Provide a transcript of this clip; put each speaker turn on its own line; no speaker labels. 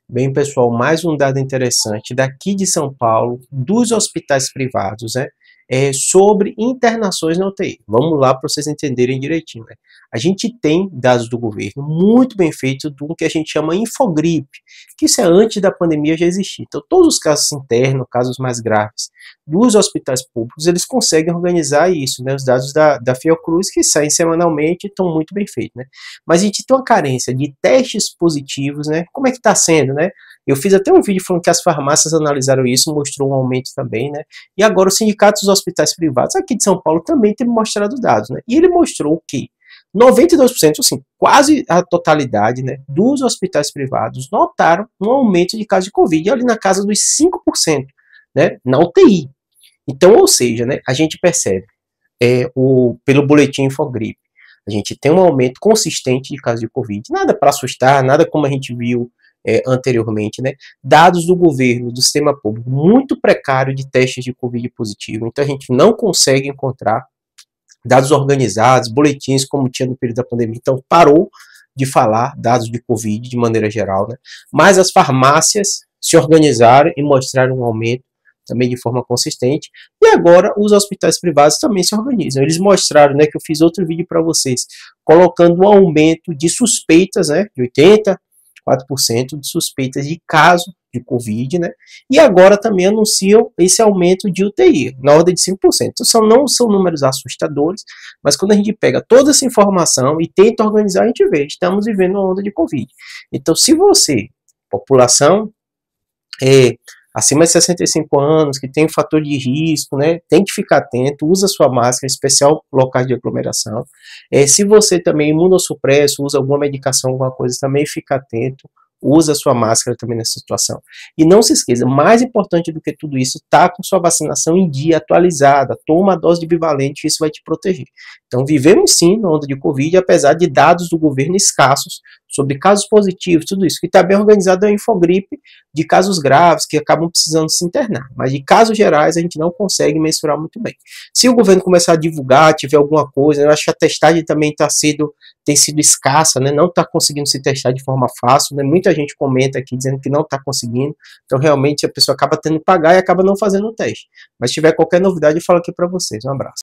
Bem, pessoal, mais um dado interessante daqui de São Paulo, dos hospitais privados, né? Sobre internações na UTI. Vamos lá para vocês entenderem direitinho, né? A gente tem dados do governo muito bem feitos do que a gente chama infogripe, que isso é antes da pandemia já existir. Então, todos os casos internos, casos mais graves dos hospitais públicos, eles conseguem organizar isso, né? Os dados da Fiocruz, que saem semanalmente, estão muito bem feitos, né? Mas a gente tem uma carência de testes positivos, né? Como é que está sendo, né? Eu fiz até um vídeo falando que as farmácias analisaram isso, mostrou um aumento também, né? E agora o sindicato dos hospitais privados aqui de São Paulo também tem mostrado dados, né? E ele mostrou que 92%, assim, quase a totalidade, né, dos hospitais privados notaram um aumento de casos de Covid, ali na casa dos 5%, né, na UTI. Então, ou seja, né, a gente percebe, pelo boletim Infogripe, a gente tem um aumento consistente de casos de Covid, nada para assustar, nada como a gente viu anteriormente, né? Dados do governo, do sistema público, muito precário de testes de Covid positivo, então a gente não consegue encontrar dados organizados, boletins como tinha no período da pandemia, então parou de falar dados de Covid de maneira geral, né? Mas as farmácias se organizaram e mostraram um aumento também de forma consistente, e agora os hospitais privados também se organizam. Eles mostraram, né, que eu fiz outro vídeo para vocês, colocando um aumento de suspeitas, né, de 84% de suspeitas de caso de Covid, né? E agora também anunciam esse aumento de UTI, na ordem de 5%. Então, não são números assustadores, mas quando a gente pega toda essa informação e tenta organizar, a gente vê, estamos vivendo uma onda de Covid. Então, se você, população acima de 65 anos, que tem um fator de risco, né, tem que ficar atento, usa sua máscara, em especial locais de aglomeração. Se você também é imunossupresso, usa alguma medicação, alguma coisa, também fica atento, usa sua máscara também nessa situação. E não se esqueça, mais importante do que tudo isso, tá com sua vacinação em dia, atualizada, toma a dose de bivalente, isso vai te proteger. Então, vivemos sim na onda de Covid, apesar de dados do governo escassos sobre casos positivos, tudo isso, que está bem organizado é a Infogripe de casos graves que acabam precisando se internar, mas de casos gerais a gente não consegue mensurar muito bem. Se o governo começar a divulgar, tiver alguma coisa, eu acho que a testagem também tem sido escassa, né? Não está conseguindo se testar de forma fácil, né? Muita gente comenta aqui dizendo que não está conseguindo, então realmente a pessoa acaba tendo que pagar e acaba não fazendo o teste. Mas se tiver qualquer novidade eu falo aqui para vocês. Um abraço.